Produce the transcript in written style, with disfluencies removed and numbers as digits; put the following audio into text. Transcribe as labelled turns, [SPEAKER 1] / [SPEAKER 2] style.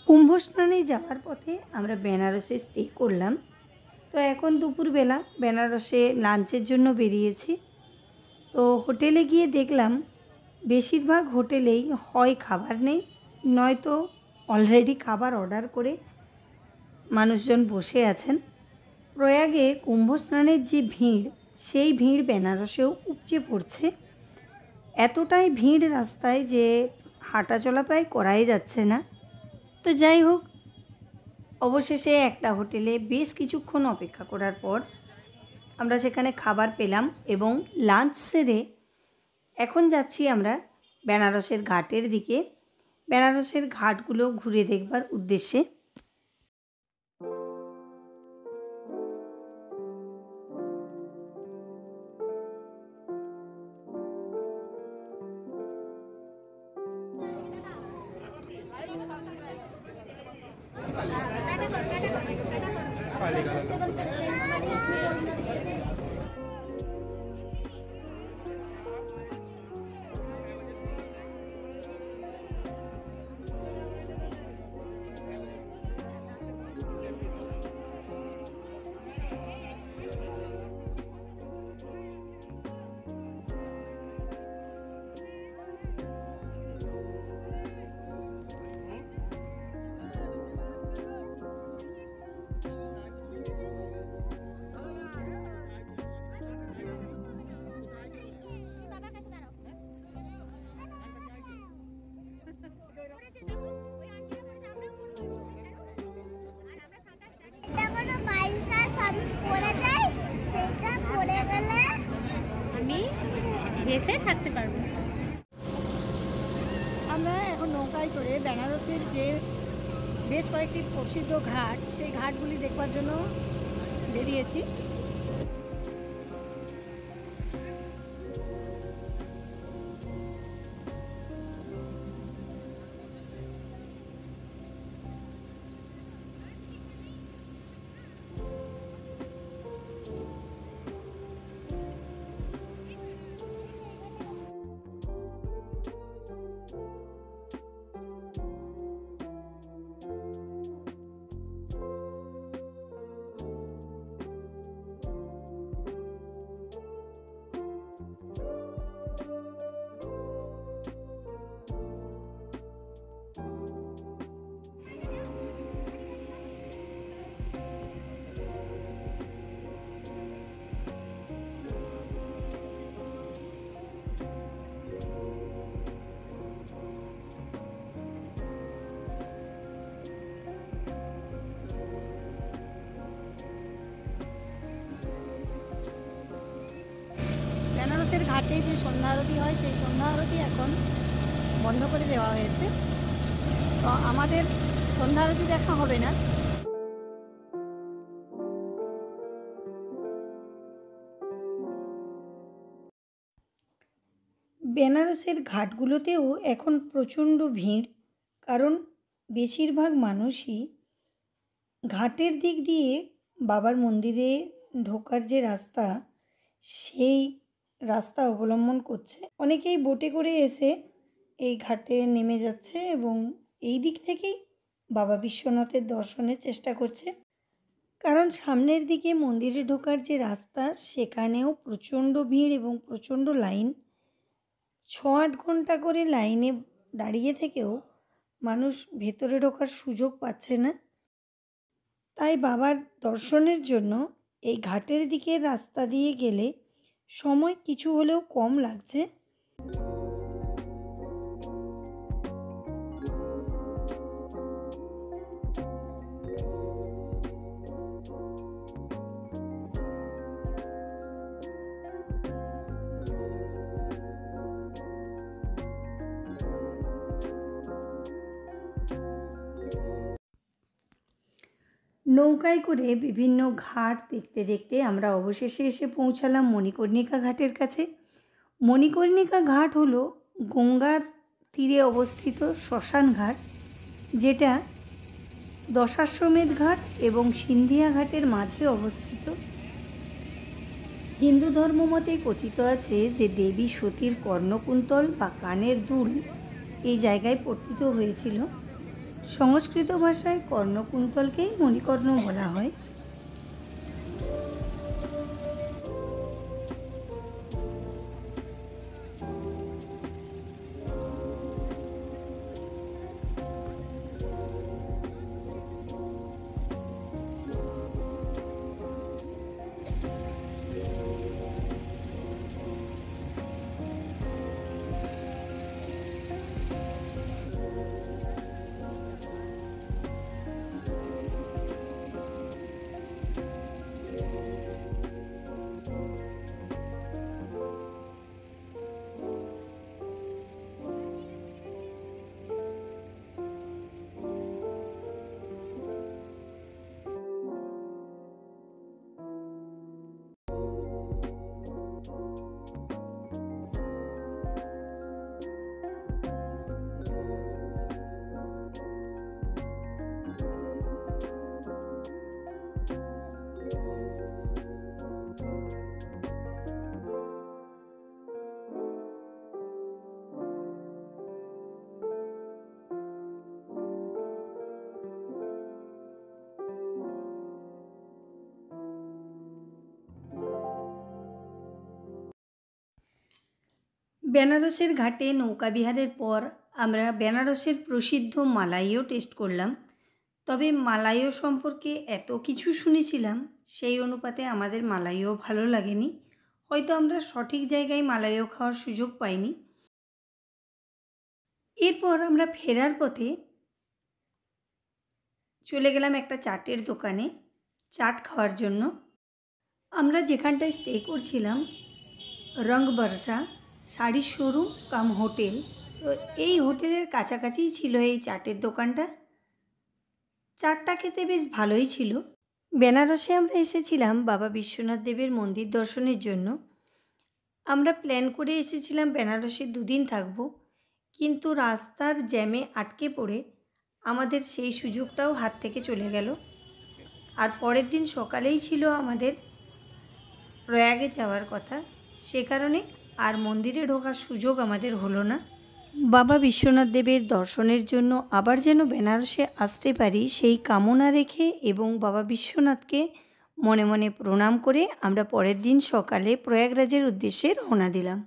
[SPEAKER 1] কুম্ভ স্নানে যাওয়ার পথে আমরা বেনারসে স্টে করলাম। তো এখন দুপুরবেলা বেনারসে লাঞ্চের জন্য বেরিয়েছি। তো হোটেলে গিয়ে দেখলাম বেশিরভাগ হোটেলেই হয় খাবার নেই, নয়তো অলরেডি খাবার অর্ডার করে মানুষজন বসে আছেন। প্রয়াগে কুম্ভ স্নানের যে ভিড়, সেই ভিড় বেনারসেও উপচে পড়ছে। এতটাই ভিড় রাস্তায় যে হাঁটাচলা প্রায় করাই যাচ্ছে না। তো যাই হোক, অবশেষে একটা হোটেলে বেশ কিছুক্ষণ অপেক্ষা করার পর আমরা সেখানে খাবার পেলাম এবং লাঞ্চ সেরে এখন যাচ্ছি আমরা বেনারসের ঘাটের দিকে, বেনারসের ঘাটগুলো ঘুরে দেখবার উদ্দেশ্যে।
[SPEAKER 2] আমি ভেসে থাকতে পারবো।
[SPEAKER 1] আমরা এখন নৌকায় চড়ে বেনারসের যে বেশ কয়েকটি প্রসিদ্ধ ঘাট, সেই ঘাটগুলি দেখবার জন্য বেরিয়েছি। বেনারসের ঘাটে যে সন্ধ্যা আরতি হয়, সেই সন্ধ্যা আরতি এখন বন্ধ করে দেওয়া হয়েছে। তো আমাদের সন্ধ্যা আরতি দেখা হবে না। বেনারসের ঘাটগুলোতেও এখন প্রচণ্ড ভিড়, কারণ বেশিরভাগ মানুষই ঘাটের দিক দিয়ে বাবার মন্দিরে ঢোকার যে রাস্তা, সেই রাস্তা অবলম্বন করছে। অনেকেই বোটে করে এসে এই ঘাটে নেমে যাচ্ছে এবং এই দিক থেকেই বাবা বিশ্বনাথের দর্শনের চেষ্টা করছে। কারণ সামনের দিকে মন্দিরে ঢোকার যে রাস্তা, সেখানেও প্রচণ্ড ভিড় এবং প্রচণ্ড লাইন। 6-8 ঘন্টা করে লাইনে দাঁড়িয়ে থেকেও মানুষ ভেতরে ঢোকার সুযোগ পাচ্ছে না। তাই বাবার দর্শনের জন্য এই ঘাটের দিকের রাস্তা দিয়ে গেলে সময় কিছু হলেও কম লাগছে। নৌকায় করে বিভিন্ন ঘাট দেখতে দেখতে আমরা অবশেষে এসে পৌঁছালাম মণিকর্ণিকা ঘাটের কাছে। মণিকর্ণিকা ঘাট হলো গঙ্গার তীরে অবস্থিত শ্মশান ঘাট, যেটা দশাশ্বমেধ ঘাট এবং সিন্ধিয়া ঘাটের মাঝে অবস্থিত। হিন্দু ধর্মমতে কথিত আছে যে দেবী সতীর কর্ণকুন্তল বা কানের দুল এই জায়গায় পতিত হয়েছিল। সংস্কৃত ভাষায় কর্ণকুন্তলকেই মণিকর্ণ বলা হয়। বেনারসের ঘাটে নৌকা বিহারের পর আমরা বেনারসের প্রসিদ্ধ মালাইও টেস্ট করলাম। তবে মালাইও সম্পর্কে এত কিছু শুনেছিলাম, সেই অনুপাতে আমাদের মালাইও ভালো লাগেনি। হয়তো আমরা সঠিক জায়গায় মালাইও খাওয়ার সুযোগ পাইনি। এরপর আমরা ফেরার পথে চলে গেলাম একটা চাটের দোকানে চাট খাওয়ার জন্য। আমরা যেখানটায় স্টে করছিলাম রং বর্ষা শাড়ি শোরুম কাম হোটেল, তো এই হোটেলের কাছাকাছিই ছিল এই চাটের দোকানটা। চাটটা খেতে বেশ ভালোই ছিল। বেনারসে আমরা এসেছিলাম বাবা বিশ্বনাথ দেবের মন্দির দর্শনের জন্য। আমরা প্ল্যান করে এসেছিলাম বেনারসে 2 দিন থাকব, কিন্তু রাস্তার জ্যামে আটকে পড়ে আমাদের সেই সুযোগটাও হাত থেকে চলে গেল। আর পরের দিন সকালেই ছিল আমাদের প্রয়াগে যাওয়ার কথা, সে কারণে আর মন্দিরে ঢোকার সুযোগ আমাদের হলো না। বাবা বিশ্বনাথ দেবের দর্শনের জন্য আবার যেন বেনারসে আসতে পারি সেই কামনা রেখে এবং বাবা বিশ্বনাথকে মনে মনে প্রণাম করে আমরা পরের দিন সকালে প্রয়াগরাজের উদ্দেশ্যে রওনা দিলাম।